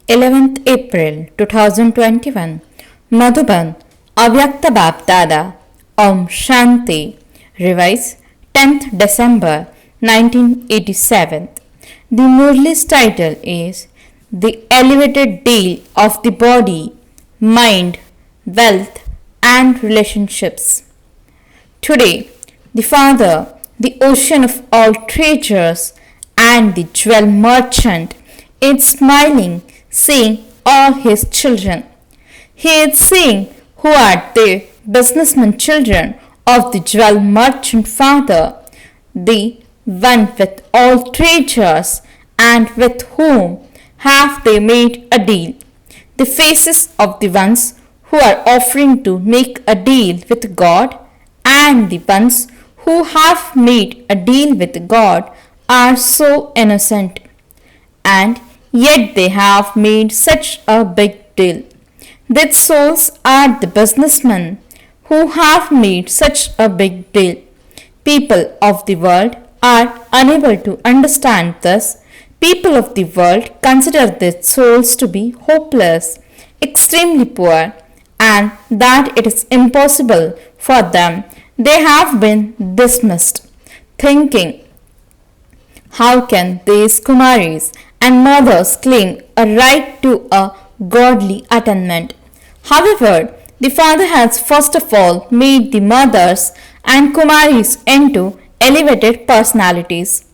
11th April 2021, Madhuban, Avyakt BapDada, Om Shanti. Revise 10th December 1987. The Murli's title is The Elevated Deal of the Body, Mind, Wealth and Relationships. Today, the Father, the ocean of all treasures, and the jewel merchant is smiling, seeing all his children. He is seeing who are the businessman children of the jewel merchant father, the one with all treasures, and with whom have they made a deal. The faces of the ones who are offering to make a deal with God and the ones who have made a deal with God are so innocent, and yet they have made such a big deal. Their souls are the businessmen who have made such a big deal. People of the world are unable to understand this. People of the world consider their souls to be hopeless, extremely poor, and that it is impossible for them. They have been dismissed, thinking, how can these Kumaris and mothers claim a right to a godly attainment? However, the Father has first of all made the mothers and Kumaris into elevated personalities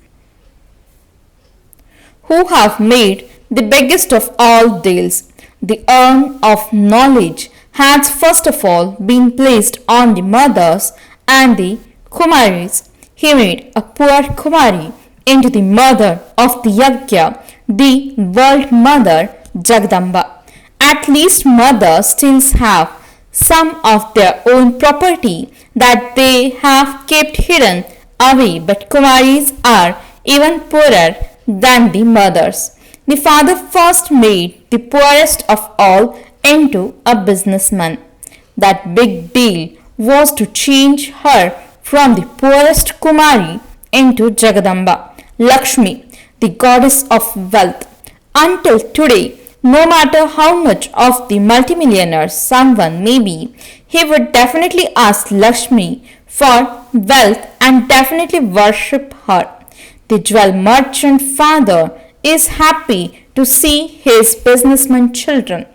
who have made the biggest of all deals. The urn of knowledge has first of all been placed on the mothers and the Kumaris. He made a poor Kumari into the mother of the Yajna, the world mother Jagdamba. At least mothers still have some of their own property that they have kept hidden away, but Kumaris are even poorer than the mothers. The Father first made the poorest of all into a businessman. That big deal was to change her from the poorest Kumari into Jagadamba, Lakshmi, the goddess of wealth. Until today, no matter how much of the multimillionaire someone may be, he would definitely ask Lakshmi for wealth and definitely worship her. The jewel merchant father is happy to see his businessman children.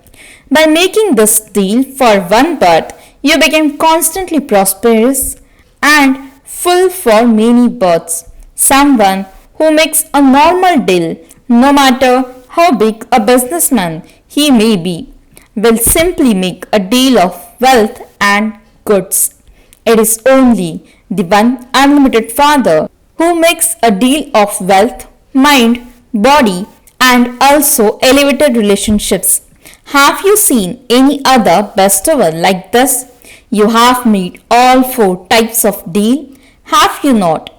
By making this deal for one birth, you become constantly prosperous and full for many births. Someone who makes a normal deal, no matter how big a businessman he may be, will simply make a deal of wealth and goods. It is only the one unlimited Father who makes a deal of wealth, mind, body, and also elevated relationships. Have you seen any other bestower like this? You have made all four types of deal, have you not?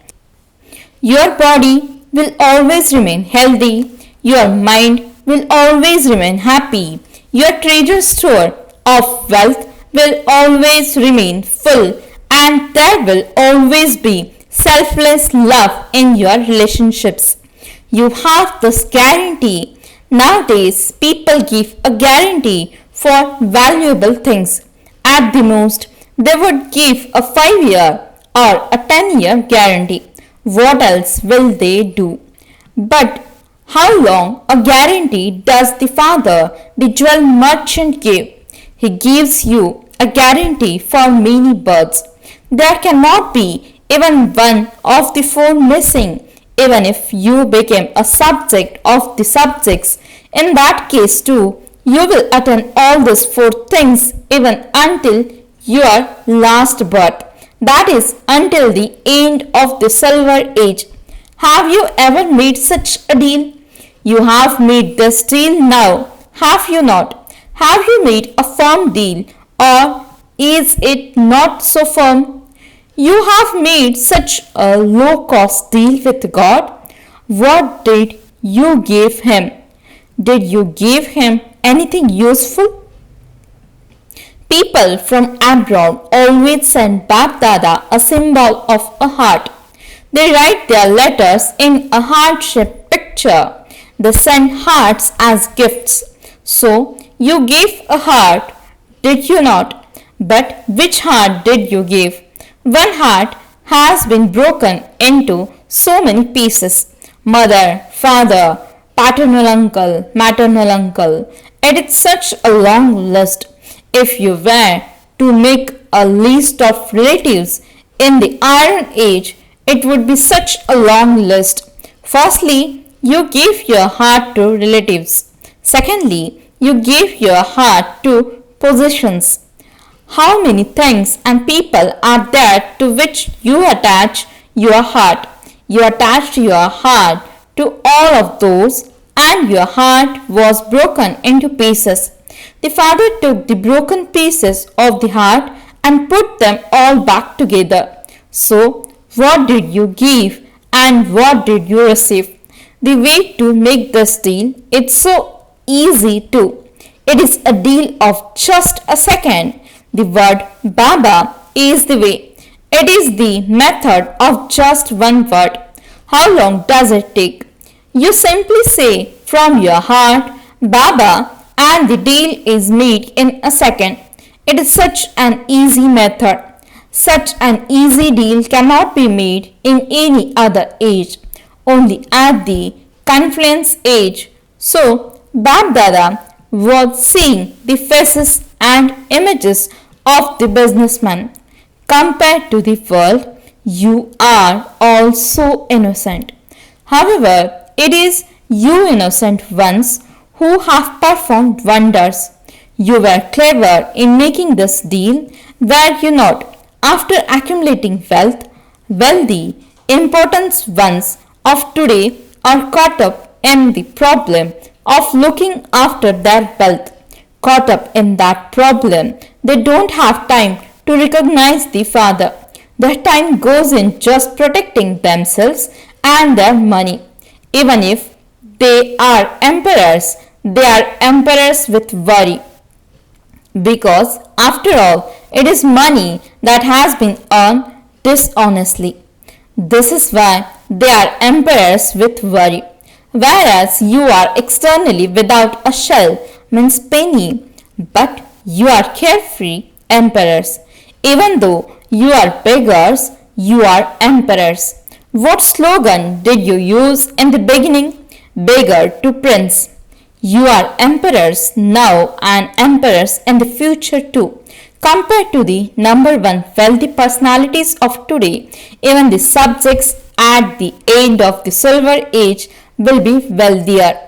Your body will always remain healthy. Your mind will always remain happy. Your treasure store of wealth will always remain full, and there will always be selfless love in your relationships. You have this guarantee. Nowadays, people give a guarantee for valuable things. At the most, they would give a 5-year or a 10-year guarantee. What else will they do? But how long a guarantee does the Father, the jewel merchant, give? He gives you a guarantee for many births. There cannot be even one of the four missing, even if you became a subject of the subjects. In that case too, you will attain all these four things even until your last birth. That is, until the end of the silver age. Have you ever made such a deal? You have made this deal now, have you not? Have you made a firm deal, or is it not so firm? You have made such a low-cost deal with God. What did you give Him? Did you give Him anything useful? People from abroad always send BapDada a symbol of a heart. They write their letters in a heart-shaped picture. They send hearts as gifts. So you gave a heart, did you not? But which heart did you give? One heart has been broken into so many pieces. Mother, father, paternal uncle, maternal uncle. It is such a long list. If you were to make a list of relatives in the Iron Age, it would be such a long list. Firstly, you gave your heart to relatives. Secondly, you gave your heart to possessions. How many things and people are there to which you attach your heart? You attached your heart to all of those, and your heart was broken into pieces. The father took the broken pieces of the heart and put them all back together. So, what did you give and what did you receive? The way to make this deal, it's so easy too. It is a deal of just a second. The word Baba is the way. It is the method of just one word. How long does it take? You simply say from your heart, Baba, and the deal is made in a second. It is such an easy method. Such an easy deal cannot be made in any other age, only at the confluence age. So, BapDada was seeing the faces and images of the businessman. Compared to the world, you are all so innocent. However, it is you innocent ones who have performed wonders. You were clever in making this deal, were you not? After accumulating wealth, wealthy, important ones of today are caught up in the problem of looking after their wealth. Caught up in that problem, they don't have time to recognize the Father. Their time goes in just protecting themselves and their money. Even if they are emperors with worry. Because after all, it is money that has been earned dishonestly. This is why they are emperors with worry. Whereas you are externally without a shell, means penny, but you are carefree emperors. Even though you are beggars, you are emperors. What slogan did you use in the beginning? Beggar to prince. You are emperors now and emperors in the future too. Compared to the number one wealthy personalities of today, even the subjects at the end of the Silver Age will be wealthier.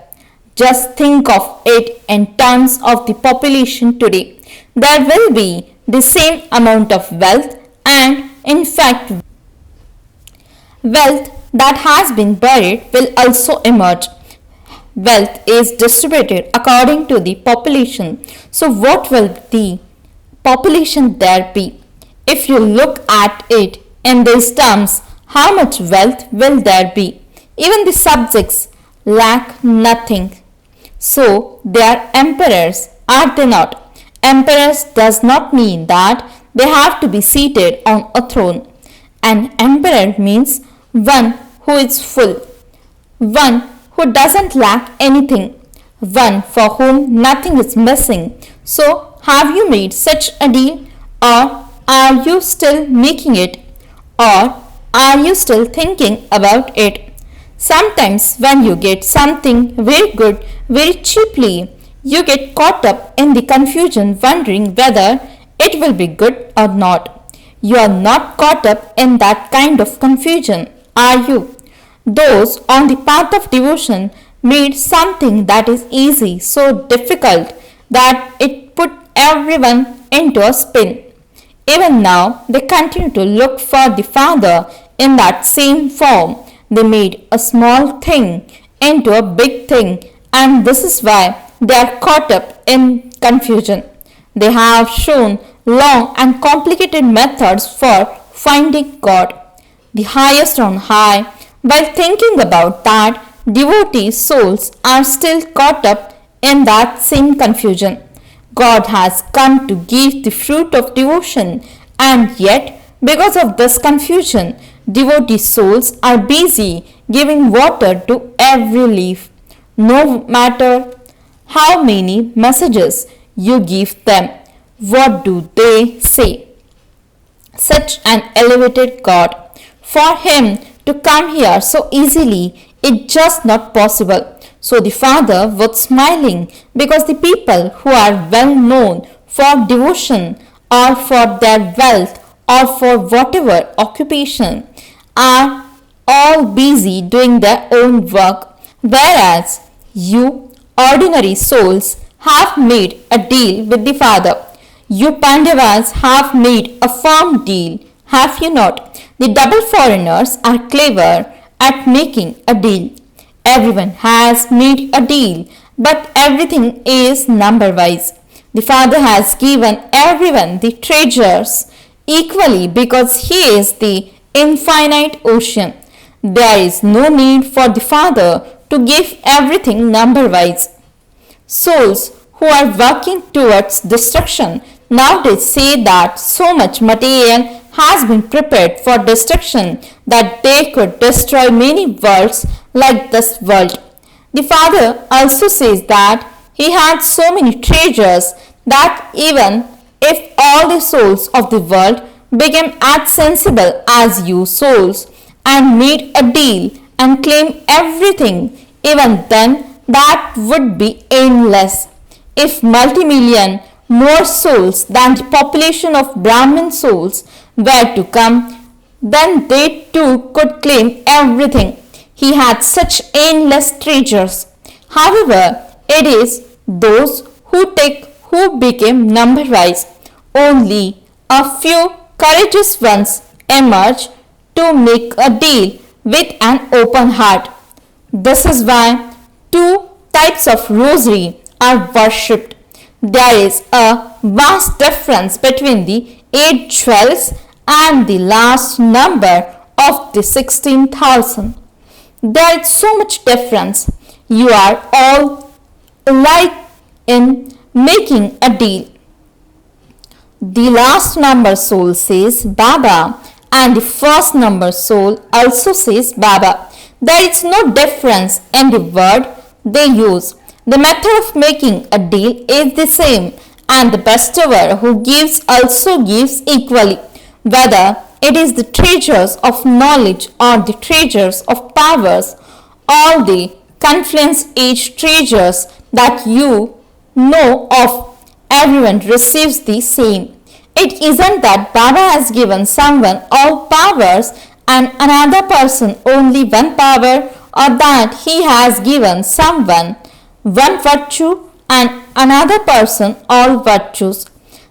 Just think of it in terms of the population today. There will be the same amount of wealth, and in fact, wealth that has been buried will also emerge. Wealth is distributed according to the population. So what will the population there be? If you look at it in these terms, how much wealth will there be? Even the subjects lack nothing. So they are emperors, are they not? Emperors does not mean that they have to be seated on a throne. An emperor means one who is full, one who doesn't lack anything, one for whom nothing is missing. So, have you made such a deal, or are you still making it, or are you still thinking about it? Sometimes when you get something very good very cheaply, you get caught up in the confusion wondering whether it will be good or not. You are not caught up in that kind of confusion, are you? Those on the path of devotion made something that is easy so difficult that it put everyone into a spin. Even now, they continue to look for the Father in that same form. They made a small thing into a big thing, and this is why they are caught up in confusion. They have shown long and complicated methods for finding God, the highest on high. While thinking about that, devotee souls are still caught up in that same confusion. God has come to give the fruit of devotion, and yet, because of this confusion, devotee souls are busy giving water to every leaf. No matter how many messages you give them. What do they say? Such an elevated God. For him to come here so easily, it's just not possible. So the father was smiling because the people who are well known for devotion or for their wealth or for whatever occupation are all busy doing their own work, whereas you ordinary souls have made a deal with the father. You Pandavas have made a firm deal, have you not? The double foreigners are clever at making a deal. Everyone has made a deal, but everything is number wise. The Father has given everyone the treasures equally because He is the infinite ocean. There is no need for the Father to give everything number wise. Souls who are working towards destruction nowadays say that so much material has been prepared for destruction that they could destroy many worlds like this world. The Father also says that He had so many treasures that even if all the souls of the world became as sensible as you souls and made a deal and claim everything, even then that would be endless. If multi-million more souls than the population of Brahmin souls were to come, then they too could claim everything. He had such endless treasures. However, it is those who became number wise. Only a few courageous ones emerge to make a deal with an open heart. This is why two types of rosary are worshipped. There is a vast difference between the 8 jewels and the last number of the 16,000. There is so much difference. You are all alike in making a deal. The last number soul says Baba and the first number soul also says Baba. There is no difference in the word they use. The method of making a deal is the same, and the bestower who gives also gives equally, whether it is the treasures of knowledge or the treasures of powers. All the confluence age treasures that you know of, everyone receives the same. It isn't that Baba has given someone all powers and another person only one power, or that he has given someone one virtue and another person all virtues.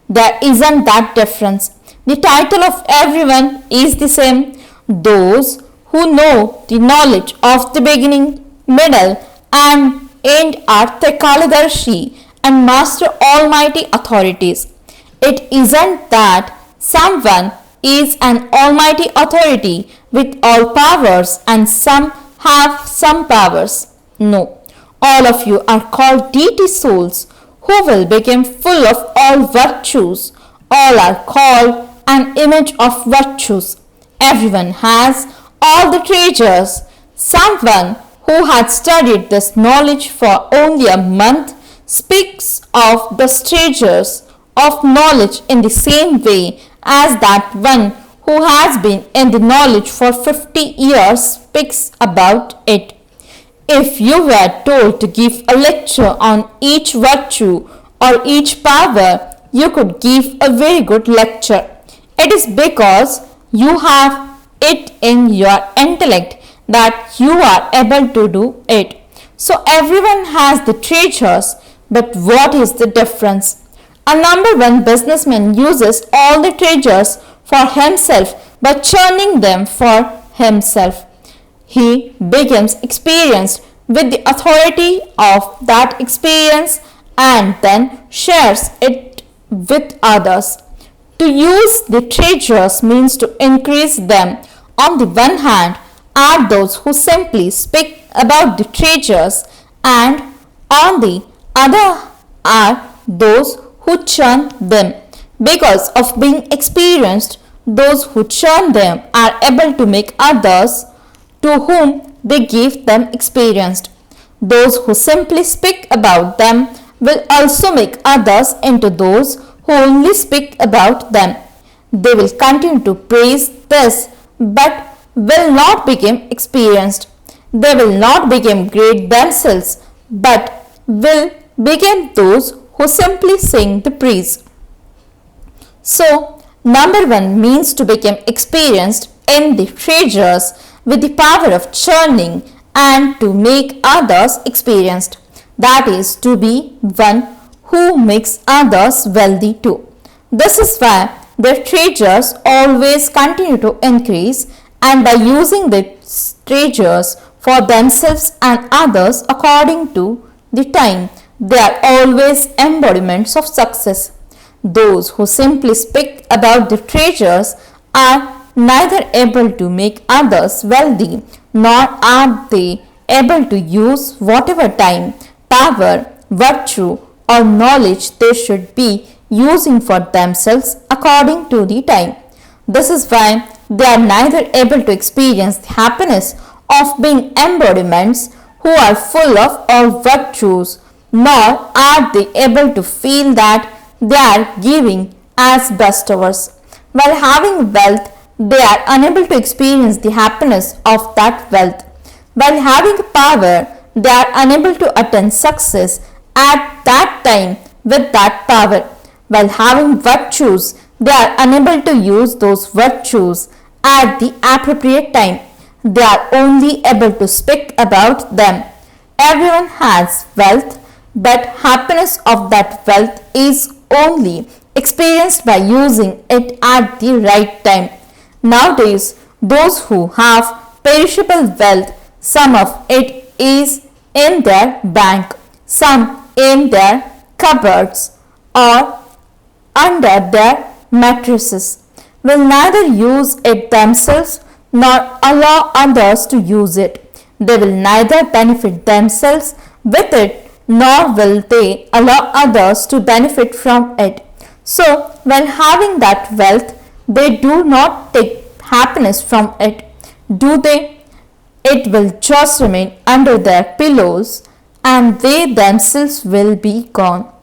There isn't that difference. The title of everyone is the same. Those who know the knowledge of the beginning, middle and end are Trikaladarshi and master almighty authorities. It isn't that someone is an almighty authority with all powers and some have some powers. No. All of you are called deity souls who will become full of all virtues. All are called an image of virtues. Everyone has all the treasures. Someone who had studied this knowledge for only a month speaks of the treasures of knowledge in the same way as that one who has been in the knowledge for 50 years speaks about it. If you were told to give a lecture on each virtue or each power, you could give a very good lecture. It is because you have it in your intellect that you are able to do it. So everyone has the treasures, but what is the difference? A number one businessman uses all the treasures for himself by churning them for himself. He becomes experienced with the authority of that experience and then shares it with others. To use the treasures means to increase them. On the one hand are those who simply speak about the treasures, and on the other are those who churn them. Because of being experienced, those who churn them are able to make others to whom they give them experienced. Those who simply speak about them will also make others into those who only speak about them. They will continue to praise this but will not become experienced. They will not become great themselves but will become those who simply sing the praise. So, number 1 means to become experienced in the treasures with the power of churning and to make others experienced. That is to be one who makes others wealthy too. This is why their treasures always continue to increase, and by using the treasures for themselves and others according to the time, they are always embodiments of success. Those who simply speak about the treasures are neither able to make others wealthy nor are they able to use whatever time, power, virtue or knowledge they should be using for themselves according to the time. This is why they are neither able to experience the happiness of being embodiments who are full of all virtues, nor are they able to feel that they are giving as bestowers. While having wealth, they are unable to experience the happiness of that wealth. While having power, they are unable to attain success at that time with that power. While having virtues, they are unable to use those virtues at the appropriate time. They are only able to speak about them. Everyone has wealth, but happiness of that wealth is only experienced by using it at the right time. Nowadays, those who have perishable wealth, some of it is in their bank, some in their cupboards or under their mattresses, will neither use it themselves nor allow others to use it. They will neither benefit themselves with it nor will they allow others to benefit from it. So, while having that wealth, they do not take happiness from it, do they? It will just remain under their pillows and they themselves will be gone.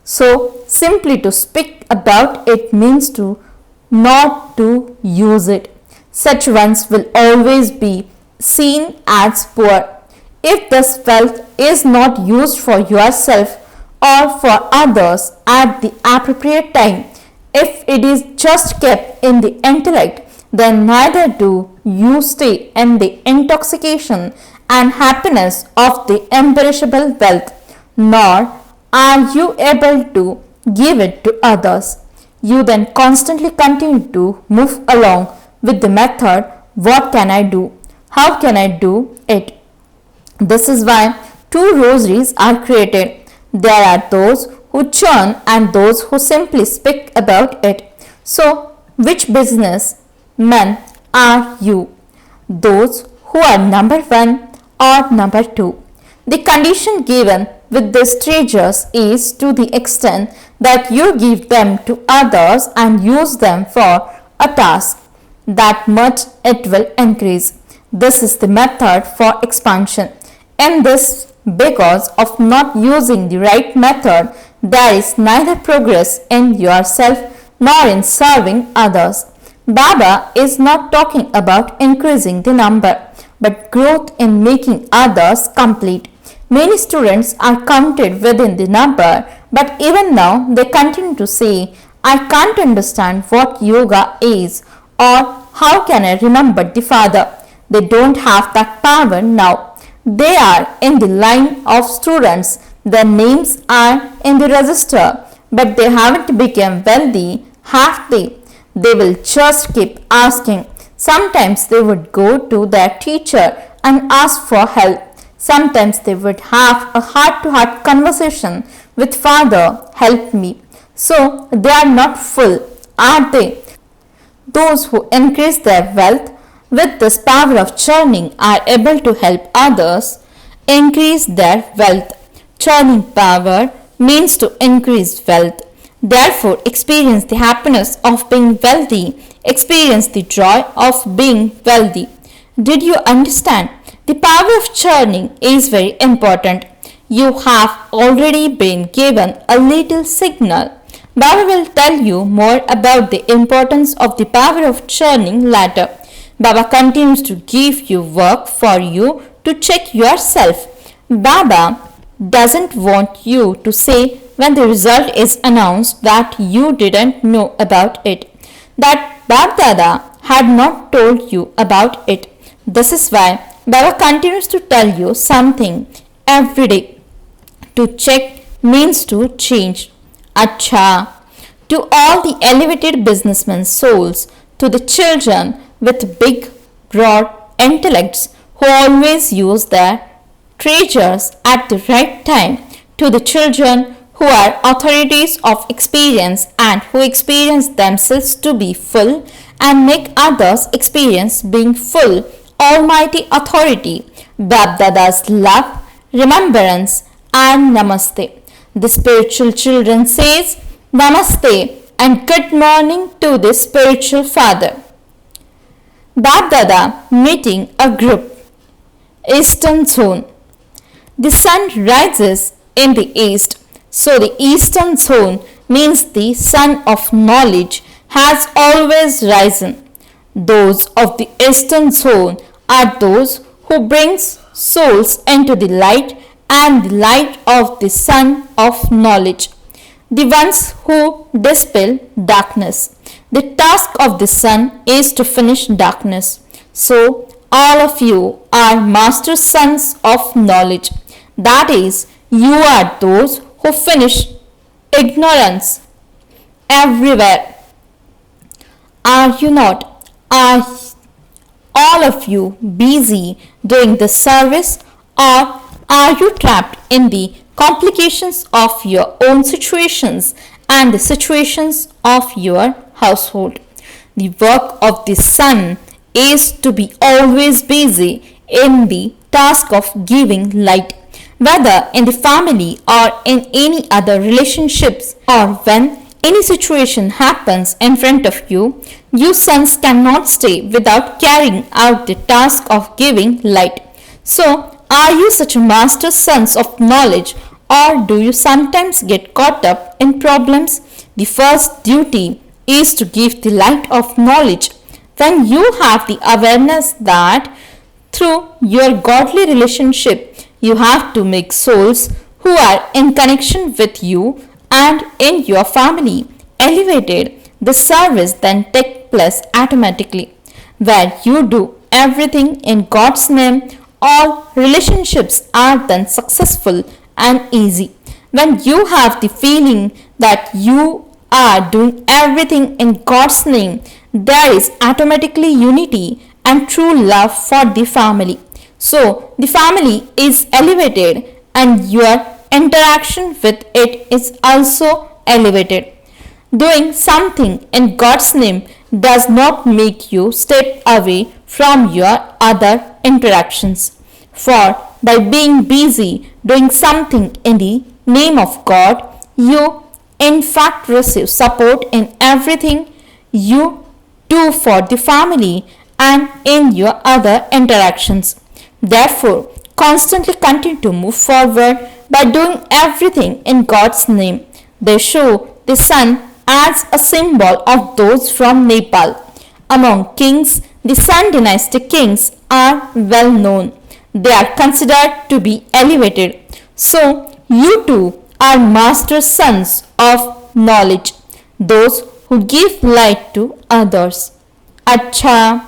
So, simply to speak about it means to not to use it. Such ones will always be seen as poor. If this wealth is not used for yourself or for others at the appropriate time, if it is just kept in the intellect, then neither do you stay in the intoxication and happiness of the imperishable wealth, nor are you able to give it to others. You then constantly continue to move along with the method, what can I do? How can I do it? This is why two rosaries are created. There are those who churn and those who simply speak about it. So, which business men are you? Those who are number 1 or number 2? The condition given with these treasures is to the extent that you give them to others and use them for a task, that much it will increase. This is the method for expansion. In this, because of not using the right method, there is neither progress in yourself nor in serving others. Baba is not talking about increasing the number, but growth in making others complete. Many students are counted within the number, but even now they continue to say, I can't understand what yoga is, or how can I remember the Father? They don't have that power now. They are in the line of students. Their names are in the register, but they haven't become wealthy, have they? They will just keep asking. Sometimes they would go to their teacher and ask for help. Sometimes they would have a heart-to-heart conversation with Father, help me. So they are not full, are they? Those who increase their wealth with this power of churning are able to help others increase their wealth. Churning power means to increase wealth. Therefore, experience the happiness of being wealthy. Experience the joy of being wealthy. Did you understand? The power of churning is very important. You have already been given a little signal. Baba will tell you more about the importance of the power of churning later. Baba continues to give you work for you to check yourself. Baba doesn't want you to say when the result is announced that you didn't know about it, that BapDada had not told you about it. This is why Baba continues to tell you something every day. To check means to change. Acha. To all the elevated businessmen souls, to the children with big, broad intellects who always use their treasures at the right time, to the children who are authorities of experience and who experience themselves to be full and make others experience being full, almighty authority, BapDada's love, remembrance and namaste. The spiritual children says namaste and good morning to the spiritual father. BapDada meeting a group. Eastern zone. The sun rises in the east, so the eastern zone means the sun of knowledge has always risen. Those of the eastern zone are those who brings souls into the light and the light of the sun of knowledge, the ones who dispel darkness. The task of the sun is to finish darkness. So all of you are master sons of knowledge. That is, you are those who finish ignorance everywhere. Are you not? Are all of you busy doing the service, or are you trapped in the complications of your own situations and the situations of your household? The work of the sun is to be always busy in the task of giving light, whether in the family or in any other relationships, or when any situation happens in front of you, you sons cannot stay without carrying out the task of giving light. So, are you such master sons of knowledge, or do you sometimes get caught up in problems? The first duty is to give the light of knowledge. When you have the awareness that through your godly relationship you have to make souls who are in connection with you and in your family elevated, the service then takes place automatically. Where you do everything in God's name, all relationships are then successful and easy. When you have the feeling that you are doing everything in God's name, there is automatically unity and true love for the family. So the family is elevated and your interaction with it is also elevated. Doing something in God's name does not make you step away from your other interactions. For by being busy doing something in the name of God, you in fact receive support in everything you do for the family and in your other interactions. Therefore, constantly continue to move forward by doing everything in God's name. They show the sun as a symbol of those from Nepal. Among kings, the Sun dynasty kings are well known. They are considered to be elevated. So, you too are master sons of knowledge, those who give light to others. Acha.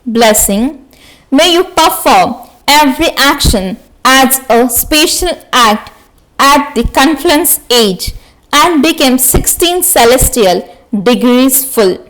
Blessing. May you perform every action as a special act at the confluence age and become 16 celestial degrees full.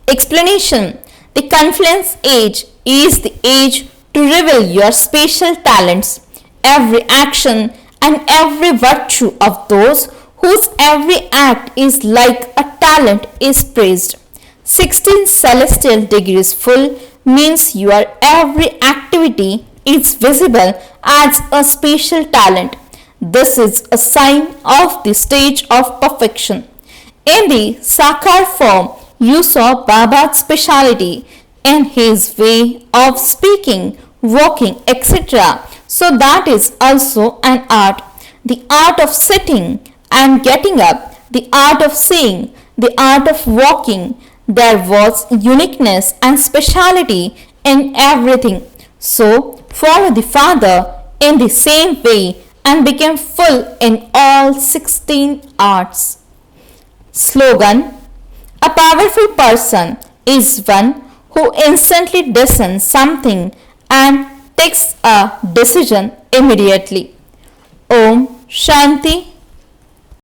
Explanation. The confluence age is the age to reveal your special talents. Every action and every virtue of those whose every act is like a talent is praised. 16 celestial degrees full means your every activity is visible as a special talent. This is a sign of the stage of perfection. In the Sakar form, you saw Baba's speciality in his way of speaking walking, etc. So that is also an art. The art of sitting and getting up, the art of seeing, the art of walking. There was uniqueness and speciality in everything. So follow the Father in the same way and become full in all 16 arts. Slogan: a powerful person is one who instantly discerns something and takes a decision immediately. Om Shanti